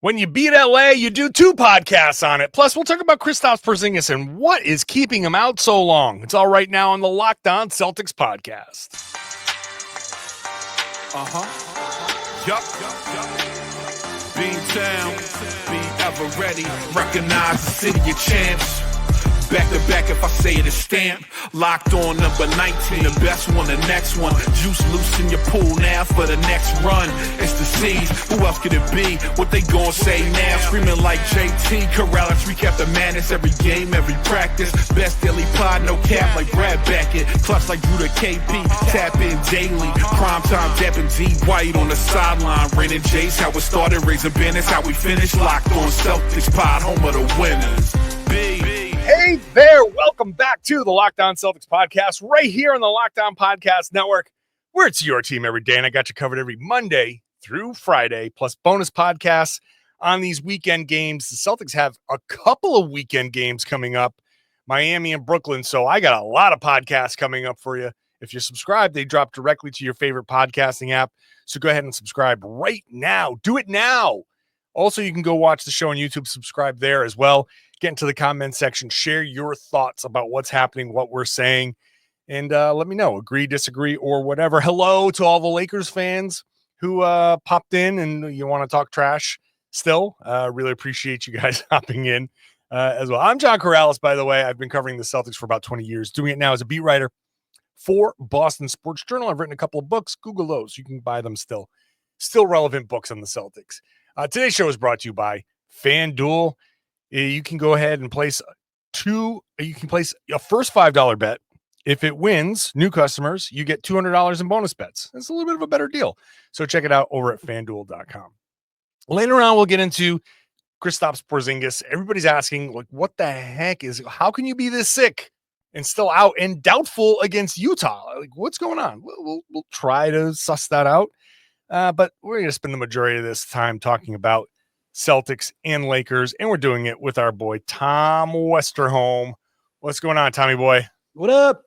When you beat LA, you do 2 podcasts on it. Plus, we'll talk about Kristaps Porzingis and what is keeping him out so long. It's all right now on the Locked On Celtics podcast. Yup. Beantown, be ever ready. Recognize the city of champs. Back to back, if I say it, it's stamp. Locked on number 19, the best one, the next one. Juice loose in your pool now for the next run. It's the C's, who else could it be? What they gon' say now? Screaming like JT, Karalis, recap the madness. Every game, every practice. Best daily pod, no cap like Brad Beckett. Clutch like Drew to KP, tap in daily. Prime time, dapping D White on the sideline. Raining Jace, how it started, raising banners, how we finish. Locked on Celtics pod, home of the winners. Hey there, welcome back to the Locked On Celtics podcast, right here on the Locked On Podcast Network, where it's your team every day, and I got you covered every Monday through Friday, plus bonus podcasts on these weekend games. The Celtics have a couple of weekend games coming up, Miami and Brooklyn, so I got a lot of podcasts coming up for you. If you're subscribed, they drop directly to your favorite podcasting app, so go ahead and subscribe right now. Do it now. Also, you can go watch the show on YouTube, subscribe there as well. Get into the comment section, share your thoughts about what's happening, what we're saying, and let me know, agree, disagree, or whatever. Hello to all the Lakers fans who popped in and you want to talk trash still. Really appreciate you guys hopping in as well. I'm John Karalis, by the way. I've been covering the Celtics for about 20 years, doing it now as a beat writer for Boston Sports Journal. I've written a couple of books. Google those. You can buy them still. Still relevant books on the Celtics. Today's show is brought to you by FanDuel. You can go ahead and place a first $5 bet. If it wins, new customers, you get $200 in bonus bets. It's a little bit of a better deal. So check it out over at FanDuel.com. Later on, we'll get into Kristaps Porzingis. Everybody's asking, like, what the heck how can you be this sick and still out and doubtful against Utah? Like, what's going on? We'll try to suss that out. But we're going to spend the majority of this time talking about Celtics and Lakers, and we're doing it with our boy Tom Westerholm. What's going on, Tommy boy? What up?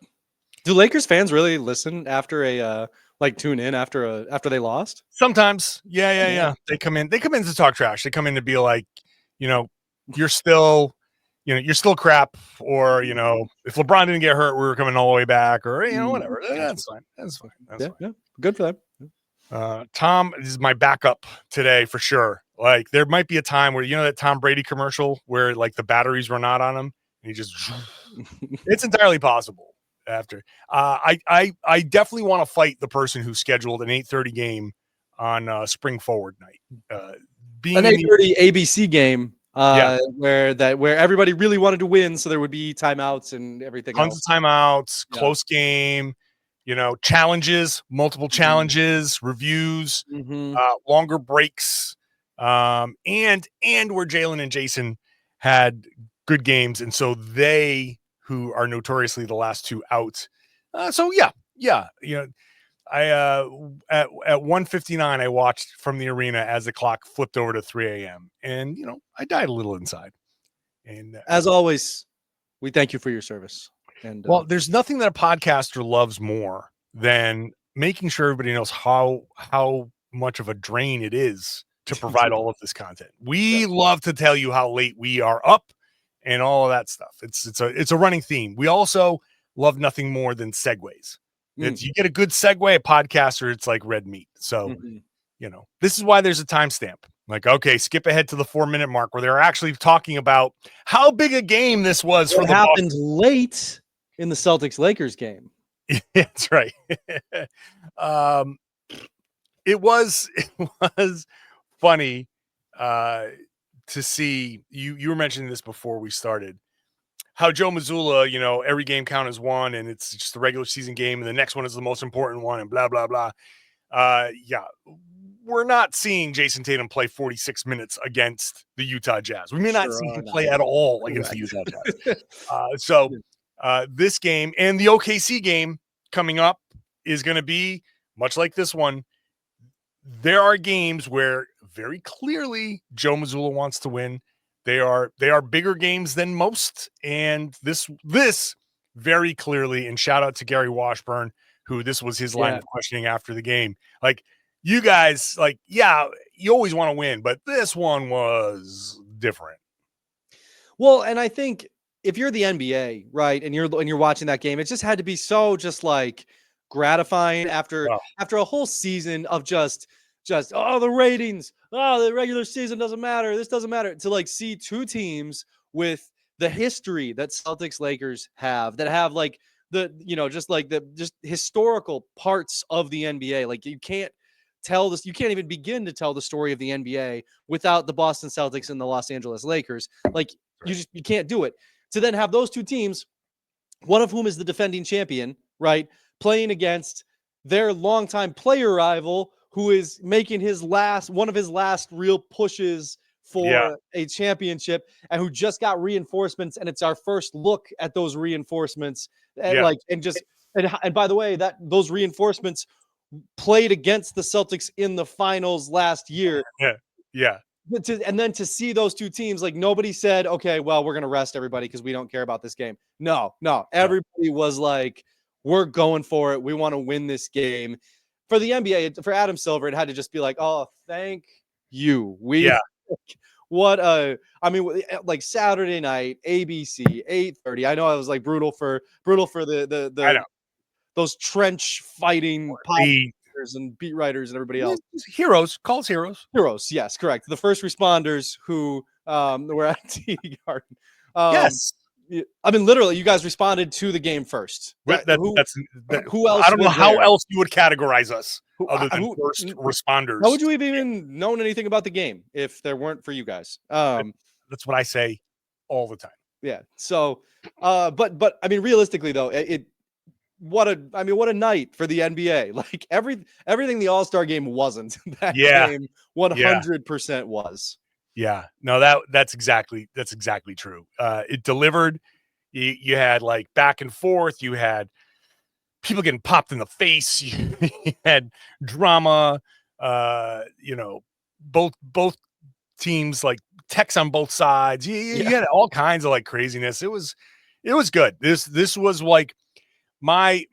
Do Lakers fans really listen after tune in after they lost? Sometimes, yeah. They come in to talk trash. They come in to be like, you're still crap, or if LeBron didn't get hurt, we were coming all the way back, or whatever. That's fine. That's fine. Yeah, good for them. Tom is my backup today for sure. Like, there might be a time where, that Tom Brady commercial where like the batteries run out on him and he just, it's entirely possible after. I definitely want to fight the person who scheduled an 8:30 game on spring forward night. Being an 8:30 ABC game where everybody really wanted to win. So there would be timeouts and everything. Tons of timeouts, close game. Challenges, multiple challenges, reviews, longer breaks, and where Jaylen and Jayson had good games, and so they, who are notoriously the last two out. I at 1:59 I watched from the arena as the clock flipped over to 3 a.m. and I died a little inside. And as always, we thank you for your service. And well, there's nothing that a podcaster loves more than making sure everybody knows how much of a drain it is to provide all of this content. We love to tell you how late we are up and all of that stuff. It's a running theme. We also love nothing more than segues. You get a good segue, a podcaster, it's like red meat. So, this is why there's a timestamp. Like, okay, skip ahead to the 4-minute mark where they're actually talking about how big a game this was. What happened late in the Celtics-Lakers game. That's right. It was funny to see you were mentioning this before we started, how Joe Mazzulla, every game count as one, and it's just the regular season game, and the next one is the most important one, and blah blah blah. We're not seeing Jayson Tatum play 46 minutes against the Utah Jazz. We may not see him play at all against the Utah Jazz. This game and the OKC game coming up is going to be much like this one. There are games where very clearly Joe Mazzulla wants to win. They are bigger games than most, and this very clearly. And shout out to Gary Washburn, who this was his line of questioning after the game. Like, you guys, like, yeah, you always want to win, but this one was different. Well, and I think if you're the NBA, right, and you're watching that game, it just had to be so just like gratifying after a whole season of just the ratings, the regular season doesn't matter, this doesn't matter, to like see two teams with the history that Celtics Lakers have, that have like the just historical parts of the NBA. Like you can't even begin to tell the story of the NBA without the Boston Celtics and the Los Angeles Lakers. Like you can't do it. To then have those two teams, one of whom is the defending champion, right, playing against their longtime player rival, who is making one of his last real pushes for a championship, and who just got reinforcements, and it's our first look at those reinforcements. And and by the way, that those reinforcements played against the Celtics in the finals last year. Yeah. And then to see those two teams, like nobody said, okay, well, we're going to rest everybody because we don't care about this game. No. Everybody was like, we're going for it. We want to win this game. For the NBA, for Adam Silver, it had to just be like, oh, thank you. Like Saturday night, ABC, 8:30. I know I was like brutal for the those trench fighting podcasters and beat writers and everybody else. Heroes, call us heroes. Heroes, yes, correct. The first responders who were at TD Garden. Yes. I mean, literally, you guys responded to the game first. Who else? I don't know how else you would categorize us other than first responders. How would you have even known anything about the game if there weren't for you guys? That's what I say all the time. Yeah. So, but I mean, realistically though, what a night for the NBA. Like everything the All-Star game wasn't. That game 100% was. Yeah. No, that's exactly true. It delivered. You had like back and forth. You had people getting popped in the face. You had drama. Both teams, like techs on both sides. You had all kinds of like craziness. It was good. This was like my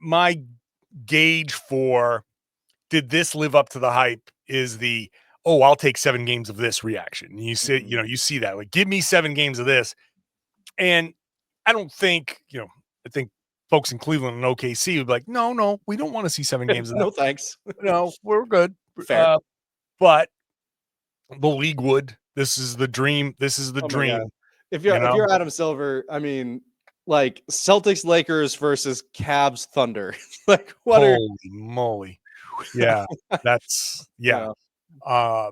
gauge for did this live up to the hype is the I'll take 7 games of this reaction. You see, you see that, like, give me 7 games of this. And I don't think, I think folks in Cleveland and OKC would be like, no, we don't want to see 7 games of that. No, thanks. No, we're good. Fair. But the league would. This is the dream. This is the dream. If you're Adam Silver, I mean, like Celtics Lakers versus Cavs Thunder. Like holy moly. Yeah. That's on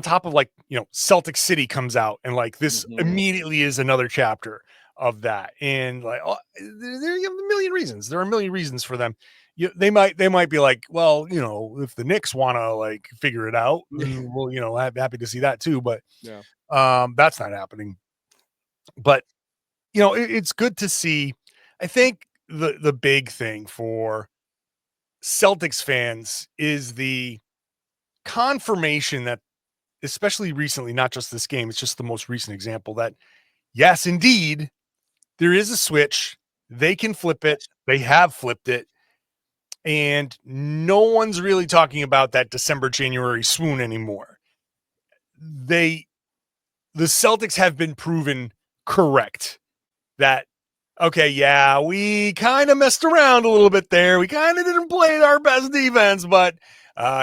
top of like, Celtic City comes out and like this immediately is another chapter of that. And like, there are a million reasons. There are a million reasons for them. They might be like, well, if the Knicks want to like figure it out, well, I'm happy to see that too. But that's not happening. But it's good to see. I think the big thing for Celtics fans is the confirmation that, especially recently, not just this game, it's just the most recent example that yes, indeed, there is a switch. They can flip it. They have flipped it. And no one's really talking about that December, January swoon anymore. The Celtics have been proven correct that, okay, yeah, we kind of messed around a little bit there. We kind of didn't play our best defense, but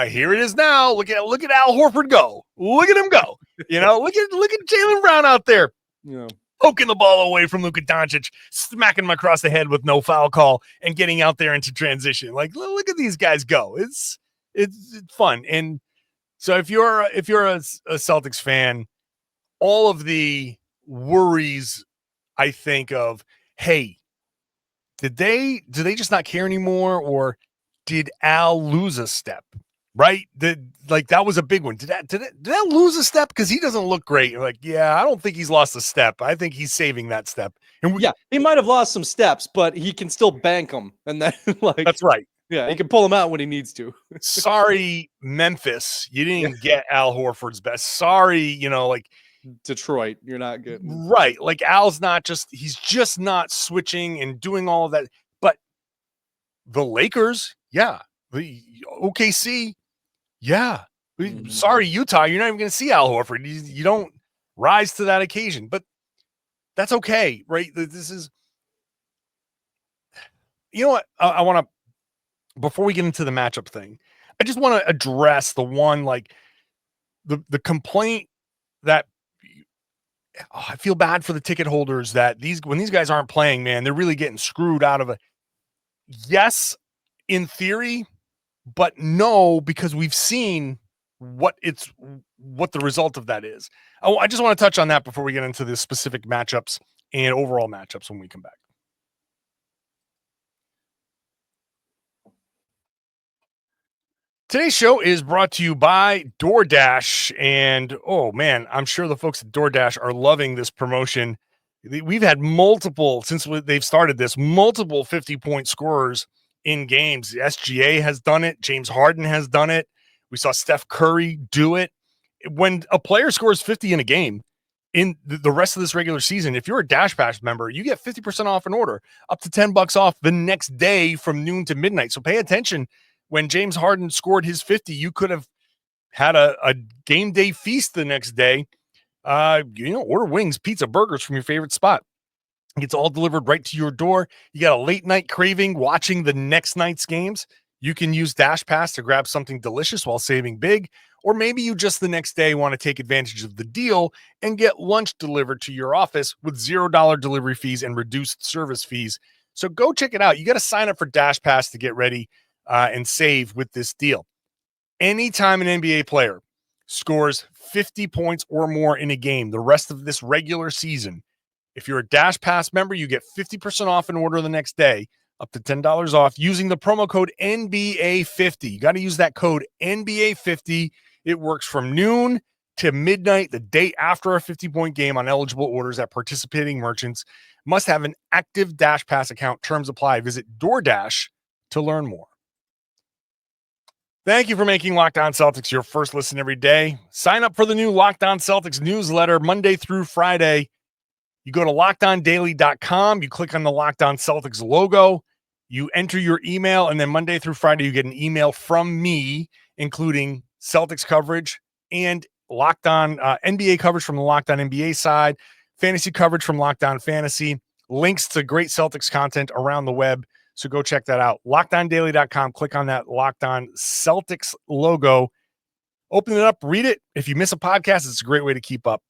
here it is now. Look at Al Horford go. Look at him go. Look at Jaylen Brown out there. Poking the ball away from Luka Doncic, smacking him across the head with no foul call, and getting out there into transition. Like, look at these guys go. It's fun. And so if you're a Celtics fan, all of the worries I think of, hey, do they just not care anymore, or did Al lose a step? Right? That was a big one. Did Al lose a step? Because he doesn't look great. You're like, yeah, I don't think he's lost a step. I think he's saving that step. And he might have lost some steps, but he can still bank them. And then that's right. Yeah, he can pull them out when he needs to. Sorry, Memphis, you didn't get Al Horford's best. Sorry, like Detroit, you're not getting right. Like Al's he's just not switching and doing all of that. But the Lakers, the OKC, Sorry, Utah, you're not even going to see Al Horford. You don't rise to that occasion, but that's okay, right? This is, you know what? I want to, before we get into the matchup thing, I just want to address the one, like the complaint that I feel bad for the ticket holders that when these guys aren't playing, man, they're really getting screwed out of it. Yes, in theory, but no, because we've seen what the result of that is. I just want to touch on that before we get into the specific matchups and overall matchups when we come back. Today's show is brought to you by DoorDash. And oh man, I'm sure the folks at DoorDash are loving this promotion. We've had multiple, since they've started this, multiple 50-point scorers in games. The SGA has done it. James Harden has done it. We saw Steph Curry do it. When a player scores 50 in a game in the rest of this regular season, if you're a Dash Pass member, you get 50% off an order, up to $10 off the next day from noon to midnight. So pay attention. When James Harden scored his 50, you could have had a game day feast the next day. Order wings, pizza, burgers from your favorite spot. It's all delivered right to your door. You got a late night craving watching the next night's games. You can use Dash Pass to grab something delicious while saving big. Or maybe you just the next day want to take advantage of the deal and get lunch delivered to your office with $0 delivery fees and reduced service fees. So go check it out. You got to sign up for Dash Pass to get ready and save with this deal. Anytime an NBA player scores 50 points or more in a game the rest of this regular season, if you're a Dash Pass member, you get 50% off an order the next day, up to $10 off using the promo code NBA50. You got to use that code NBA50. It works from noon to midnight the day after a 50-point game on eligible orders at participating merchants. Must have an active Dash Pass account. Terms apply. Visit DoorDash to learn more. Thank you for making Locked On Celtics your first listen every day. Sign up for the new Locked On Celtics newsletter Monday through Friday. You go to LockedOnDaily.com. You click on the Locked On Celtics logo. You enter your email, and then Monday through Friday, you get an email from me, including Celtics coverage and Locked On NBA coverage from the Locked On NBA side, fantasy coverage from Locked On Fantasy, links to great Celtics content around the web. So go check that out. LockedOnDaily.com. Click on that Locked On Celtics logo. Open it up, read it. If you miss a podcast, it's a great way to keep up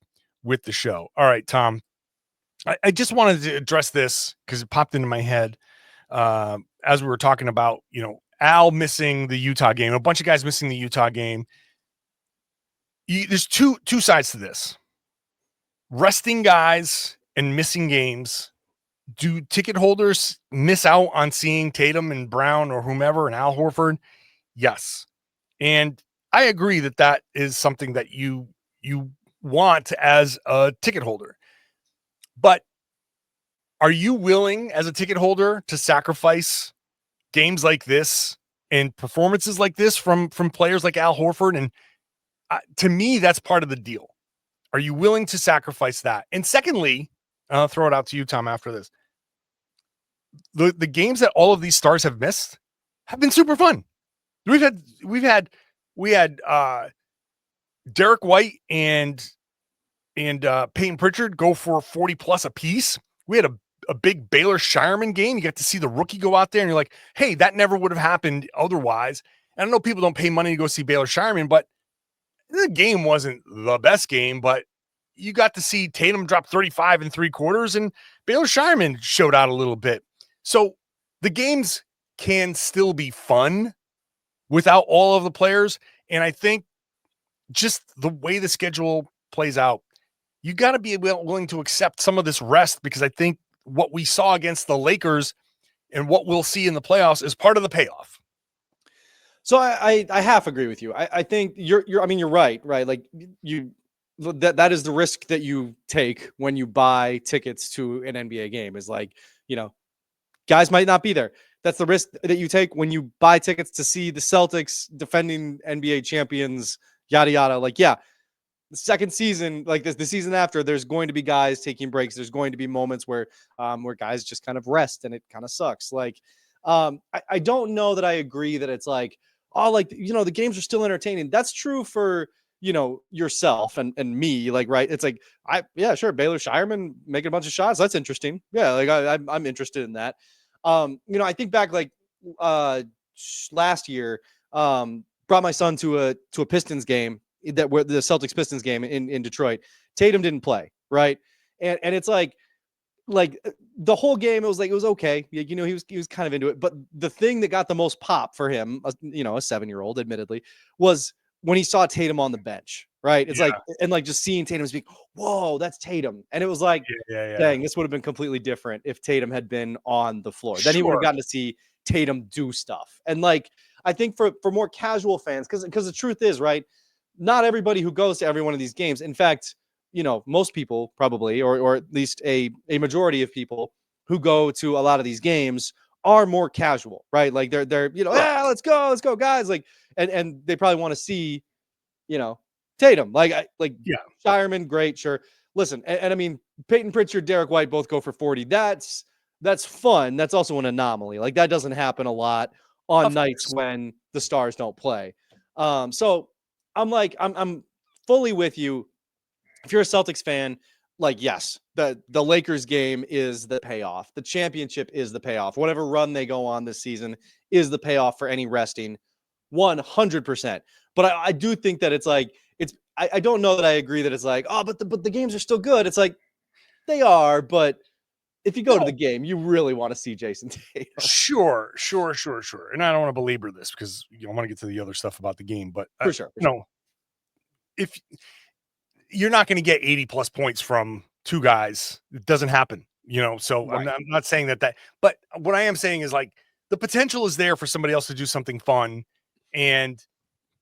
with the show. All right, Tom. I just wanted to address this because it popped into my head as we were talking about, Al missing the Utah game, a bunch of guys missing the Utah game. There's two sides to this. Resting guys and missing games. Do ticket holders miss out on seeing Tatum and Brown or whomever and Al Horford? Yes. And I agree that is something that you want as a ticket holder. But are you willing as a ticket holder to sacrifice games like this and performances like this from players like Al Horford? And to me, that's part of the deal. Are you willing to sacrifice that? And secondly, I'll throw it out to you, Tom, after this. The games that all of these stars have missed have been super fun. We had Derek White and Peyton Pritchard go for 40 plus a piece. We had a big Baylor Shireman game. You got to see the rookie go out there and you're like, hey, that never would have happened otherwise. And I know people don't pay money to go see Baylor Shireman, but the game wasn't the best game, but you got to see Tatum drop 35 in 3 quarters and Baylor Shireman showed out a little bit. So the games can still be fun without all of the players. And I think just the way the schedule plays out, you got to be willing to accept some of this rest, because I think what we saw against the Lakers and what we'll see in the playoffs is part of the payoff. So I half agree with you. I think you're right. Like that is the risk that you take when you buy tickets to an NBA game, is like, guys might not be there. That's the risk that you take when you buy tickets to see the Celtics defending NBA champions, yada, yada. Like, yeah, the second season, like this, the season after, there's going to be guys taking breaks. There's going to be moments where guys just kind of rest and it kind of sucks. Like, I don't know that I agree that it's like, oh, like, the games are still entertaining. That's true for, yourself and me, like, right. It's like, sure. Baylor Shireman making a bunch of shots. That's interesting. Yeah. Like I'm interested in that. I think back like, last year, brought my son to a Pistons game where the Celtics Pistons game in Detroit. Tatum didn't play. Right. And it's like the whole game, it was okay. He was kind of into it. But the thing that got the most pop for him, a 7-year-old, admittedly, was when he saw Tatum on the bench, right? It's like, and like just seeing Tatum speak, whoa, that's Tatum. And it was like, dang, this would have been completely different if Tatum had been on the floor. Then he would have gotten to see Tatum do stuff. And like, I think for more casual fans, because the truth is, right, not everybody who goes to every one of these games, in fact, most people probably, or at least a majority of people who go to a lot of these games are more casual, right? Like they're let's go, guys. Like, and they probably want to see, Tatum, Shireman, great, sure. Listen, and I mean, Peyton Pritchard, Derek White both go for 40. That's fun. That's also an anomaly. Like that doesn't happen a lot on nights when the stars don't play. So I'm fully with you. If you're a Celtics fan, like, yes, the Lakers game is the payoff. The championship is the payoff. Whatever run they go on this season is the payoff for any resting, 100%. But I do think that it's like, I don't know that I agree that it's like, oh, but the games are still good. It's like, they are, but if you go to the game, you really want to see Jayson Tatum. Sure. And I don't want to belabor this because I want to get to the other stuff about the game, but for sure. If you're not going to get 80 plus points from two guys, it doesn't happen, so right. I'm not saying that, but what I am saying is like the potential is there for somebody else to do something fun, and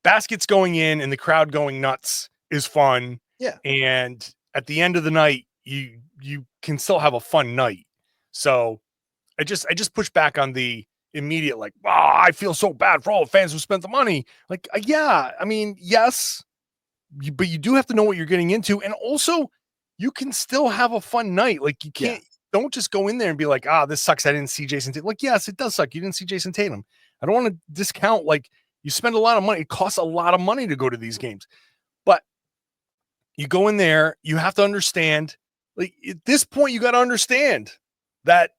baskets going in and the crowd going nuts is fun. Yeah. And at the end of the night, you can still have a fun night. So I just push back on the immediate, like, I feel so bad for all the fans who spent the money. Like, I mean, yes, but you do have to know what you're getting into. And also you can still have a fun night. Like you can't, don't just go in there and be like, this sucks. I didn't see Jayson Tatum. Like, yes, it does suck. You didn't see Jayson Tatum. I don't want to discount, like, you spend a lot of money. It costs a lot of money to go to these games, but you go in there, you have to understand, like at this point, you got to understand that,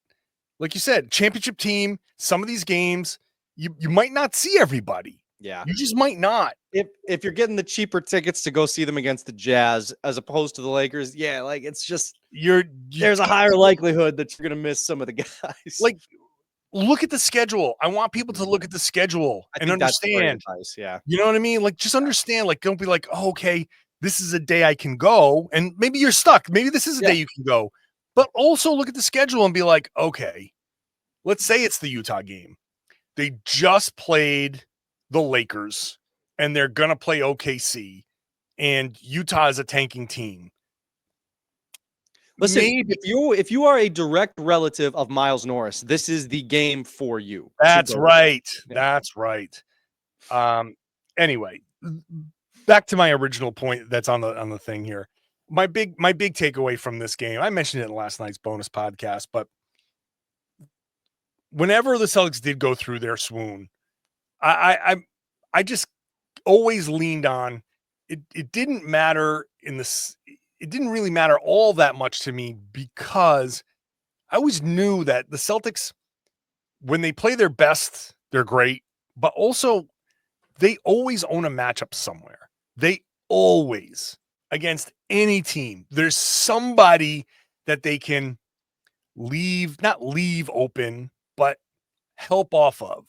like you said, championship team, some of these games, you might not see everybody. Yeah. You just might not. If you're getting the cheaper tickets to go see them against the Jazz as opposed to the Lakers, like it's just there's a higher likelihood that you're gonna miss some of the guys. Like, look at the schedule. I want people to look at the schedule and understand. Advice, yeah. You know what I mean? Like, just understand. Like, don't be like, okay, this is a day I can go, and maybe you're stuck. Maybe this is a day you can go, but also look at the schedule and be like, okay, let's say it's the Utah game. They just played the Lakers, and they're gonna play OKC, and Utah is a tanking team. Listen, if you are a direct relative of Miles Norris, this is the game for you. That's right. That's right. Anyway, back to my original point that's on the thing here. My big takeaway from this game, I mentioned it in last night's bonus podcast, but whenever the Celtics did go through their swoon, I just always leaned on it didn't matter it didn't really matter all that much to me, because I always knew that the Celtics, when they play their best, they're great, but also they always own a matchup somewhere. They always, against any team, there's somebody that they can not leave open, but help off of.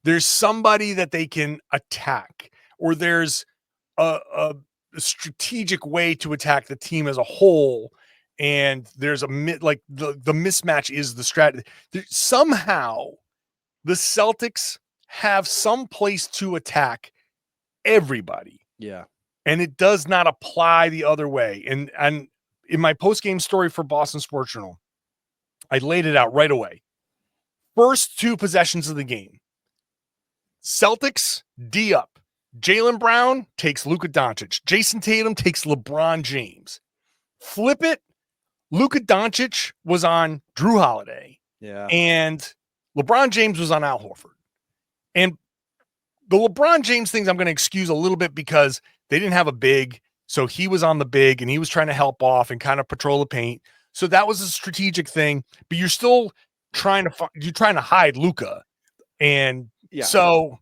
There's somebody that they can attack, or there's a strategic way to attack the team as a whole, and there's the mismatch is the strategy. Somehow the Celtics have some place to attack everybody. Yeah. And it does not apply the other way. And in my post-game story for Boston Sports Journal, I laid it out right away. First two possessions of the game, Celtics D up. Jaylen Brown takes Luka Doncic. Jayson Tatum takes LeBron James. Flip it. Luka Doncic was on Drew Holiday. Yeah. And LeBron James was on Al Horford. And the LeBron James things I'm going to excuse a little bit because they didn't have a big, so he was on the big and he was trying to help off and kind of patrol the paint. So that was a strategic thing, but you're still trying to hide Luka. And so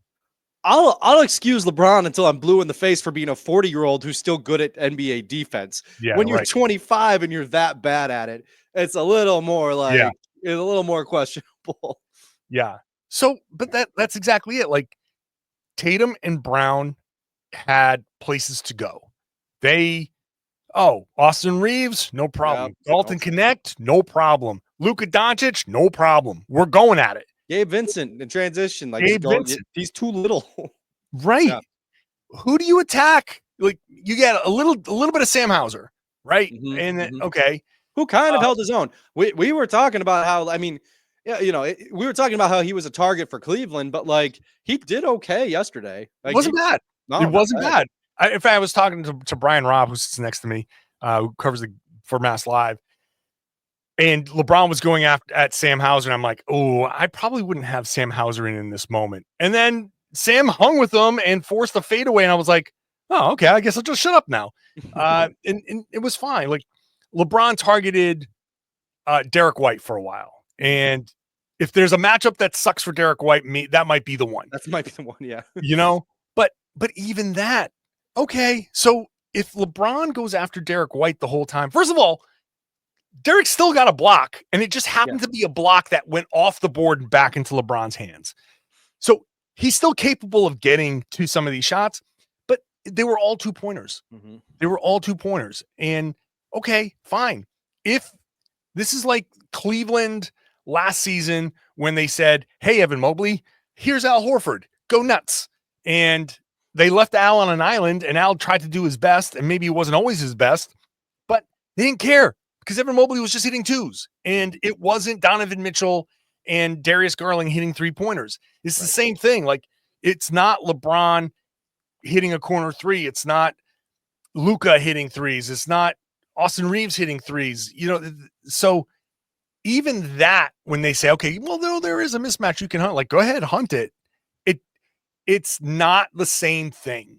I'll excuse LeBron until I'm blue in the face for being a 40-year-old who's still good at NBA defense. Yeah, when you're 25 and you're that bad at it, it's a little more like it's a little more questionable. Yeah. So, but that's exactly it. Like Tatum and Brown had places to go. Austin Reeves, no problem. Yep. Dalton Connect, no problem. Luka Doncic, no problem. We're going at it. Gabe Vincent in transition, like he's too little. Right. Yeah. Who do you attack? Like you get a little bit of Sam Hauser, right? Mm-hmm, and then, okay. Who kind of held his own. We were talking about how, I mean, we were talking about how he was a target for Cleveland, but like he did okay yesterday. Like, it wasn't bad. No, it wasn't bad. In fact, I was talking to Brian Robb, who sits next to me, who covers for Mass Live. And LeBron was going at Sam Hauser, and I'm like, oh, I probably wouldn't have Sam Hauser in this moment. And then Sam hung with him and forced a fadeaway, and I was like, oh, okay, I guess I'll just shut up now. And it was fine. Like LeBron targeted Derek White for a while, and if there's a matchup that sucks for Derek White, that might be the one. That might be the one, yeah. But even that, okay. So if LeBron goes after Derek White the whole time, first of all, Derek still got a block, and it just happened to be a block that went off the board and back into LeBron's hands. So he's still capable of getting to some of these shots, but they were all 2-pointers. Mm-hmm. They were all 2-pointers. And okay, fine. If this is like Cleveland last season when they said, hey, Evan Mobley, here's Al Horford, go nuts. And they left Al on an island, and Al tried to do his best, and maybe it wasn't always his best, but they didn't care. Because Evan Mobley was just hitting twos, and it wasn't Donovan Mitchell and Darius Garland hitting 3-pointers. It's the same thing. Like, it's not LeBron hitting a corner three. It's not Luka hitting threes. It's not Austin Reeves hitting threes. So even that, when they say, okay, well, there is a mismatch you can hunt, like, go ahead, hunt it. It's not the same thing.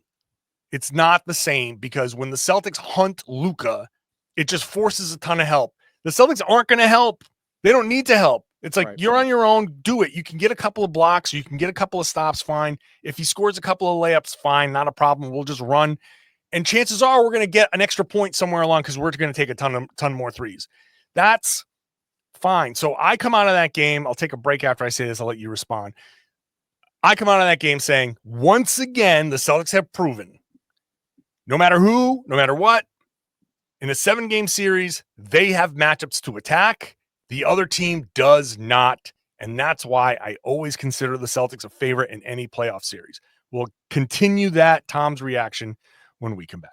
It's not the same, because when the Celtics hunt Luka, it just forces a ton of help. The Celtics aren't going to help. They don't need to help. It's like, you're on your own. Do it. You can get a couple of blocks. You can get a couple of stops. Fine. If he scores a couple of layups, fine. Not a problem. We'll just run. And chances are we're going to get an extra point somewhere along because we're going to take a ton more threes. That's fine. So I come out of that game. I'll take a break after I say this. I'll let you respond. I come out of that game saying, once again, the Celtics have proven, no matter who, no matter what, in a 7-game series, they have matchups to attack. The other team does not. And that's why I always consider the Celtics a favorite in any playoff series. We'll continue Tom's reaction, when we come back.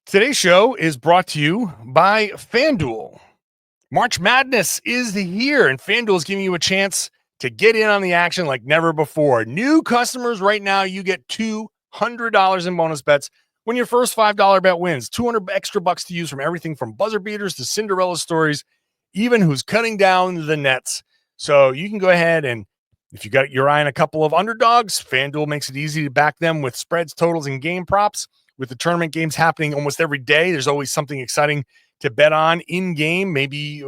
Today's show is brought to you by FanDuel. March Madness is here, and FanDuel is giving you a chance to get in on the action like never before. New customers right now, you get $200 in bonus bets when your first $5 bet wins. $200 extra bucks to use from everything from buzzer beaters to Cinderella stories, even who's cutting down the nets. So you can go ahead, and if you got your eye on a couple of underdogs, FanDuel makes it easy to back them with spreads, totals, and game props. With the tournament games happening almost every day, there's always something exciting to bet on in game, maybe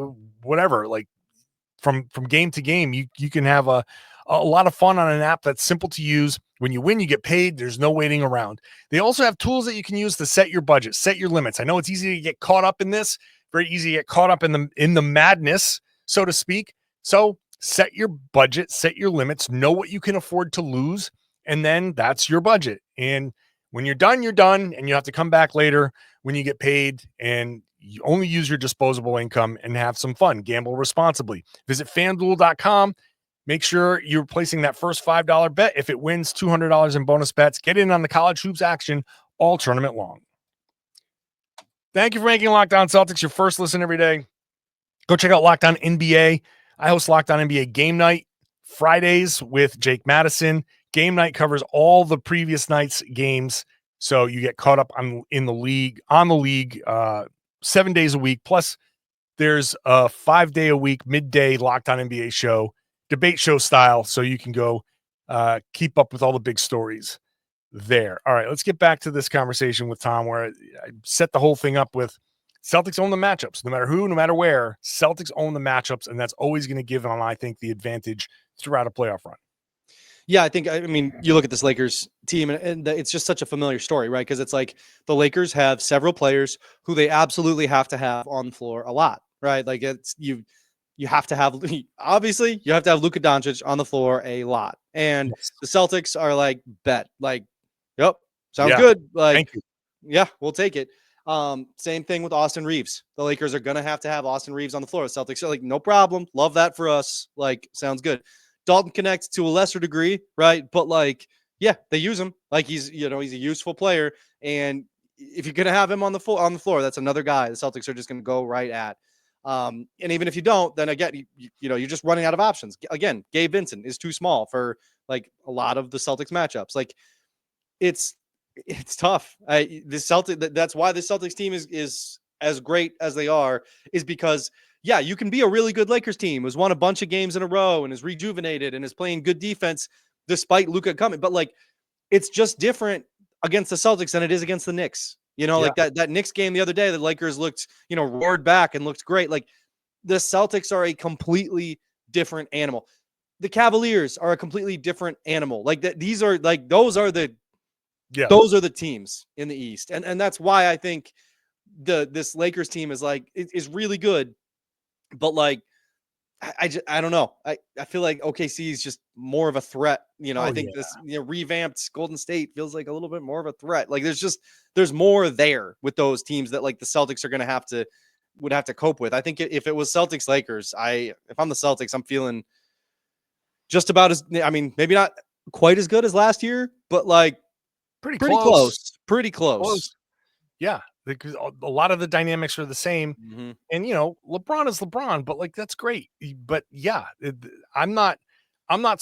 whatever, like from game to game. You can have a lot of fun on an app that's simple to use. When you win, you get paid. There's no waiting around. They also have tools that you can use to set your budget, set your limits. I know it's easy to get caught up in this, very easy to get caught up in the madness, so to speak. So set your budget, set your limits, know what you can afford to lose, and then that's your budget. And when you're done, and you have to come back later when you get paid, and you only use your disposable income and have some fun. Gamble responsibly. Visit FanDuel.com. Make sure you're placing that first $5 bet. If it wins, $200 in bonus bets. Get in on the college hoops action all tournament long. Thank you for making Locked On Celtics your first listen every day. Go check out Locked On NBA. I host Locked On NBA Game Night Fridays with Jake Madison. Game Night covers all the previous night's games, so you get caught up on the league 7 days a week. Plus, there's a 5-day a week midday Locked On NBA show debate show style, so you can go keep up with all the big stories there. All right, let's get back to this conversation with Tom, where I set the whole thing up with Celtics own the matchups. No matter who, no matter where, Celtics own the matchups, and that's always going to give them, I think, the advantage throughout a playoff run. Yeah, I mean, you look at this Lakers team, and it's just such a familiar story, right? Because it's like the Lakers have several players who they absolutely have to have on the floor a lot, right? Like you have to have, obviously you have to have Luka Doncic on the floor a lot, and the Celtics are like, bet, like, yep, sounds good, like, thank you. Yeah, we'll take it. Same thing with Austin Reeves. The Lakers are gonna have to have Austin Reeves on the floor. The Celtics are like, no problem, love that for us, like, sounds good. Dalton connects to a lesser degree, right? But like, yeah, they use him. Like he's a useful player. And if you're gonna have him on the floor, that's another guy the Celtics are just gonna go right at. And even if you don't, then again, you're just running out of options. Again, Gabe Vincent is too small for like a lot of the Celtics matchups. Like it's tough. That's why the Celtics team is as great as they are, is because yeah, you can be a really good Lakers team who's won a bunch of games in a row and is rejuvenated and is playing good defense despite Luka coming. But like, it's just different against the Celtics than it is against the Knicks. Like that Knicks game the other day, the Lakers looked, roared back and looked great. Like the Celtics are a completely different animal. The Cavaliers are a completely different animal. Like that, these are like, those are the teams in the East. And that's why I think this Lakers team is like, is really good. But like, I don't know. I feel like OKC is just more of a threat. I think this revamped Golden State feels like a little bit more of a threat. Like there's more there with those teams that like the Celtics are going to would have to cope with. I think if it was Celtics Lakers, if I'm the Celtics, I'm feeling just about as, I mean, maybe not quite as good as last year, but like pretty close. Pretty close. Yeah. Because a lot of the dynamics are the same. Mm-hmm. And, LeBron is LeBron, but like, that's great. But yeah, I'm not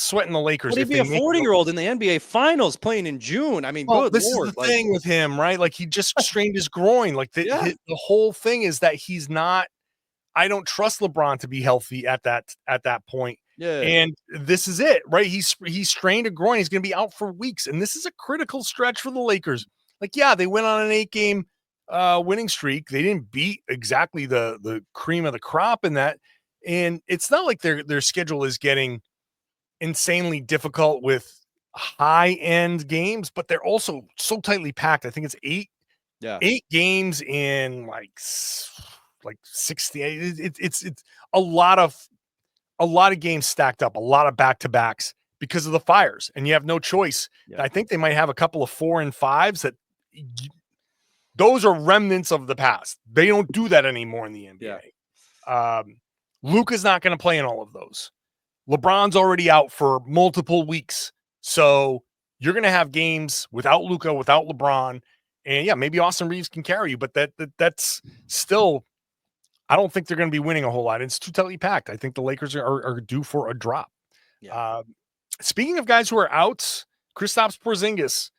sweating the Lakers. Would he be a 40-year-old in the NBA finals playing in June? I mean, good this Lord. Is the thing with him, right? Like he just strained his groin. Like the whole thing is that he's not, I don't trust LeBron to be healthy at that point. Yeah. And this is it, right? He strained a groin. He's going to be out for weeks. And this is a critical stretch for the Lakers. Like, yeah, they went on an 8-game winning streak. They didn't beat exactly the cream of the crop in that. And it's not like their schedule is getting insanely difficult with high-end games, but they're also so tightly packed. I think it's 8 games in like 68. It's a lot of games stacked up, a lot of back-to-backs because of the fires, and you have no choice. I think they might have a couple of 4 and 5s that those are remnants of the past. They don't do that anymore in the NBA. Luka's not going to play in all of those. LeBron's already out for multiple weeks. So you're going to have games without Luka, without LeBron. And yeah, maybe Austin Reeves can carry you, but that's still, I don't think they're going to be winning a whole lot. It's too tightly packed. I think the Lakers are due for a drop. Speaking of guys who are out, Kristaps Porzingis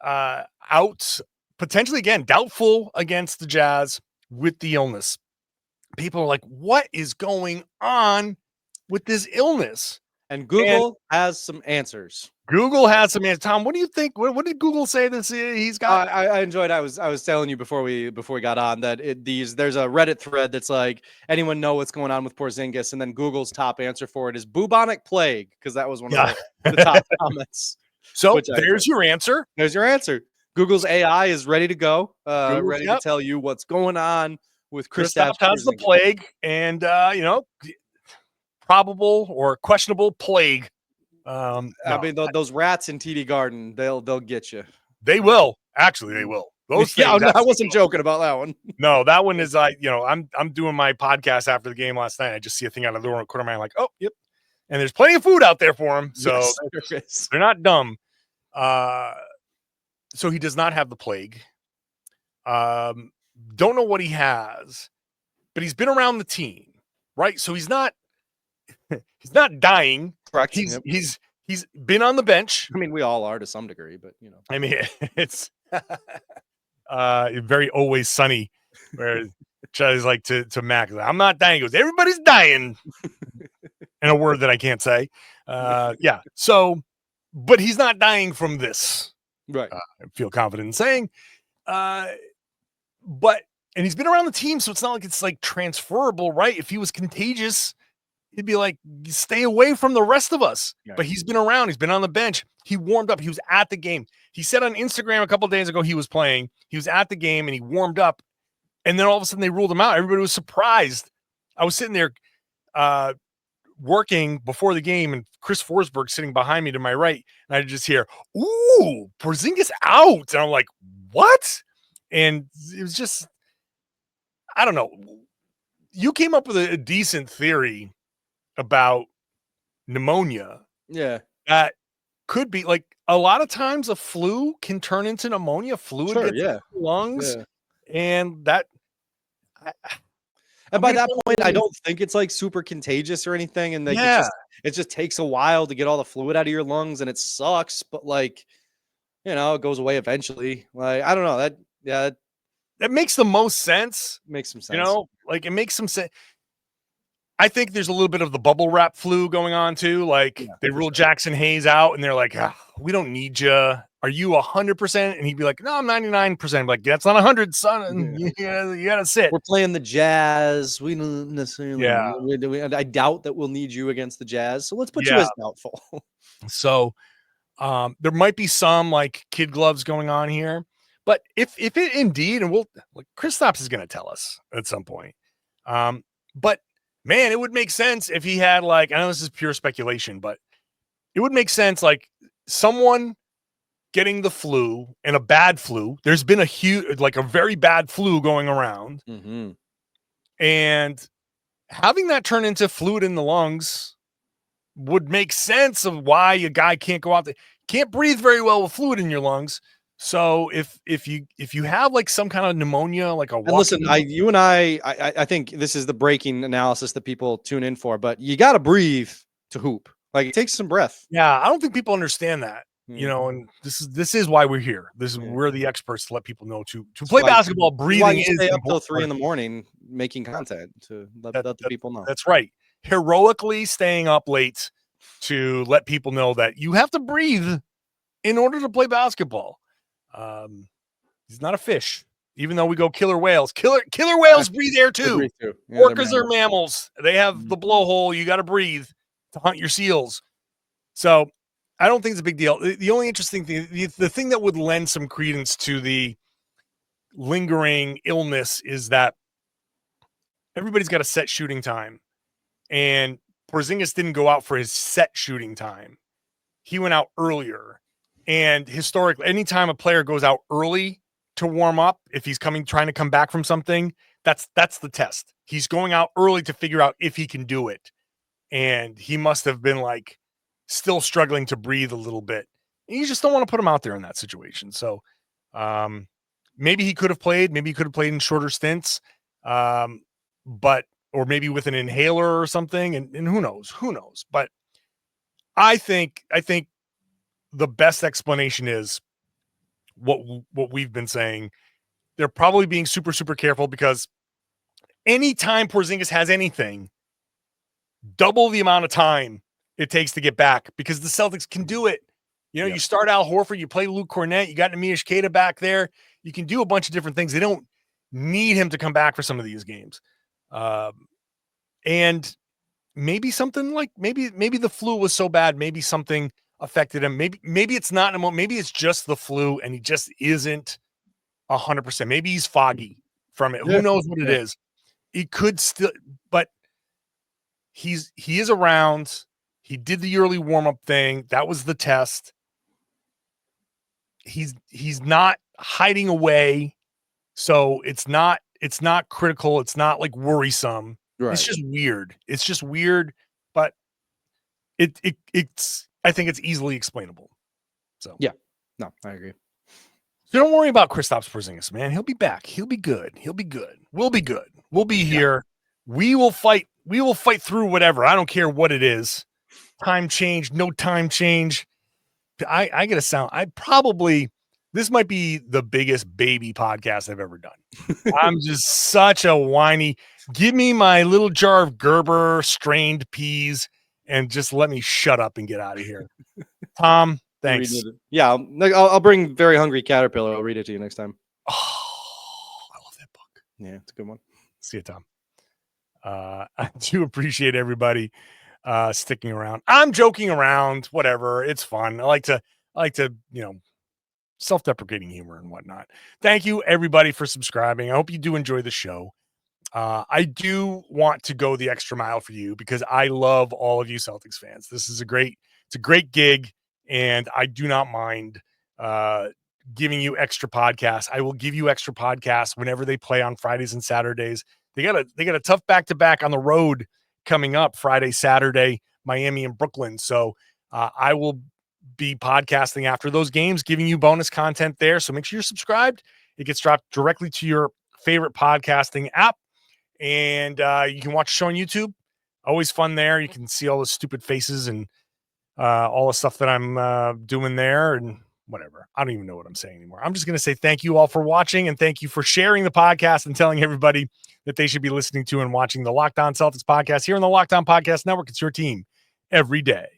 out, potentially again, doubtful against the Jazz with the illness. People are like, what is going on with this illness? And Google has some answers. Google has some answers. Tom, what do you think? What did Google say this he's got? I enjoyed. I was telling you before we got on that there's a Reddit thread that's like, anyone know what's going on with Porzingis? And then Google's top answer for it is bubonic plague, because that was one of the top comments. So there's your answer. There's your answer. Google's AI is ready to go, ready to tell you what's going on with Kristaps. Has the plague, and probable or questionable plague. I mean, those rats in TD Garden, they'll get you. They will. Actually, they will. Those things, I wasn't joking about that one. No, that one is I'm doing my podcast after the game last night. I just see a thing out of the corner of my eye, like, oh, yep. And there's plenty of food out there for him, so they're not dumb. So he does not have the plague. Don't know what he has, but he's been around the team, right? So he's not dying. Correct. He's been on the bench. I mean, we all are to some degree, but I mean, it's very Always Sunny, where Charlie's like to Mac, I'm not dying. He goes, everybody's dying. And in a word that I can't say. Yeah. So, but he's not dying from this. Right. I feel confident in saying. But and he's been around the team, so it's not like it's like transferable, right? If he was contagious, he'd be like, stay away from the rest of us. Yeah. But he's been around. He's been on the bench. He warmed up. He was at the game. He said on Instagram a couple of days ago he was playing. He was at the game and he warmed up. And then all of a sudden they ruled him out. Everybody was surprised. I was sitting there working before the game, and Chris Forsberg sitting behind me to my right. And I just hear, ooh, Porzingis out. And I'm like, what? And it was just, I don't know. You came up with a decent theory about pneumonia. Yeah. That could be like a lot of times a flu can turn into pneumonia, fluid gets in the lungs. Yeah. And that. And by that point, I don't think it's like super contagious or anything. And like, it just takes a while to get all the fluid out of your lungs, and it sucks. But like, you know, it goes away eventually. Like, I don't know that makes the most sense. Makes some sense. You know, like it makes some sense. I think there's a little bit of the bubble wrap flu going on too. Like they ruled Jackson Hayes out, and they're like, we don't need you. Are you 100%? And he'd be like, no, I'm 99%. I'm like, that's not 100, son. You gotta sit. We're playing the Jazz. We don't necessarily. I doubt that we'll need you against the Jazz. So let's put you as doubtful. So there might be some like kid gloves going on here, but if it indeed, and Kristaps is going to tell us at some point. But man, it would make sense if he had like, I know this is pure speculation, but it would make sense like someone getting the flu and a bad flu. There's been a very bad flu going around, and having that turn into fluid in the lungs would make sense of why a guy can't go out there, can't breathe very well with fluid in your lungs. So if you have like some kind of pneumonia, like a listen, I think this is the breaking analysis that people tune in for, but you got to breathe to hoop. Like it takes some breath. Yeah, I don't think people understand that. You know, and this is why we're here. We're the experts to let people know to play basketball. Breathing is stay up till 3 a.m. making content to let the people know. That's right. Heroically staying up late to let people know that you have to breathe in order to play basketball. He's not a fish, even though we go killer whales. Killer whales breathe air too. Yeah, orcas are mammals. They have the blowhole. You got to breathe to hunt your seals. So I don't think it's a big deal. The only interesting thing, the thing that would lend some credence to the lingering illness is that everybody's got a set shooting time, and Porzingis didn't go out for his set shooting time. He went out earlier. And historically, anytime a player goes out early to warm up, if he's trying to come back from something, that's the test. He's going out early to figure out if he can do it. And he must have been like still struggling to breathe a little bit. And you just don't want to put him out there in that situation. So maybe he could have played. Maybe he could have played in shorter stints, or maybe with an inhaler or something. And who knows? But I think the best explanation is what we've been saying. They're probably being super, super careful because anytime Porzingis has anything, double the amount of time it takes to get back because the Celtics can do it. You know, you start Al Horford, you play Luke Cornett, you got Nemish Queta back there. You can do a bunch of different things. They don't need him to come back for some of these games. And maybe something like maybe the flu was so bad, maybe something affected him. Maybe it's not. Maybe it's just the flu, and he just isn't 100%. Maybe he's foggy from it. Who knows what it is? He could still, but he is around. He did the early warm up thing. That was the test. He's not hiding away, so it's not critical. It's not like worrisome. Right. It's just weird. But it's. I think it's easily explainable. So no, I agree. So don't worry about Kristaps Porzingis, man. He'll be back. He'll be good. We'll be good. We'll be here. We will fight. We will fight through whatever. I don't care what it is. Time change, no time change. I get a sound. This might be the biggest baby podcast I've ever done. I'm just such a whiny. Give me my little jar of Gerber strained peas and just let me shut up and get out of here. Tom, thanks. Yeah, I'll bring Very Hungry Caterpillar. I'll read it to you next time. Oh, I love that book. Yeah, it's a good one. See you, Tom. I do appreciate everybody sticking around. I'm joking around, whatever. It's fun. I like to, self-deprecating humor and whatnot. Thank you everybody for subscribing. I hope you do enjoy the show. I do want to go the extra mile for you because I love all of you Celtics fans. It's a great gig, and I do not mind giving you extra podcasts. I will give you extra podcasts whenever they play on Fridays and Saturdays. They got a tough back-to-back on the road coming up Friday, Saturday, Miami and Brooklyn. So I will be podcasting after those games, giving you bonus content there. So make sure you're subscribed. It gets dropped directly to your favorite podcasting app. And you can watch the show on YouTube. Always fun there. You can see all the stupid faces and all the stuff that I'm doing there and whatever. I don't even know what I'm saying anymore. I'm just going to say thank you all for watching and thank you for sharing the podcast and telling everybody that they should be listening to and watching the Locked On Celtics podcast here on the Locked On Podcast Network. It's your team every day.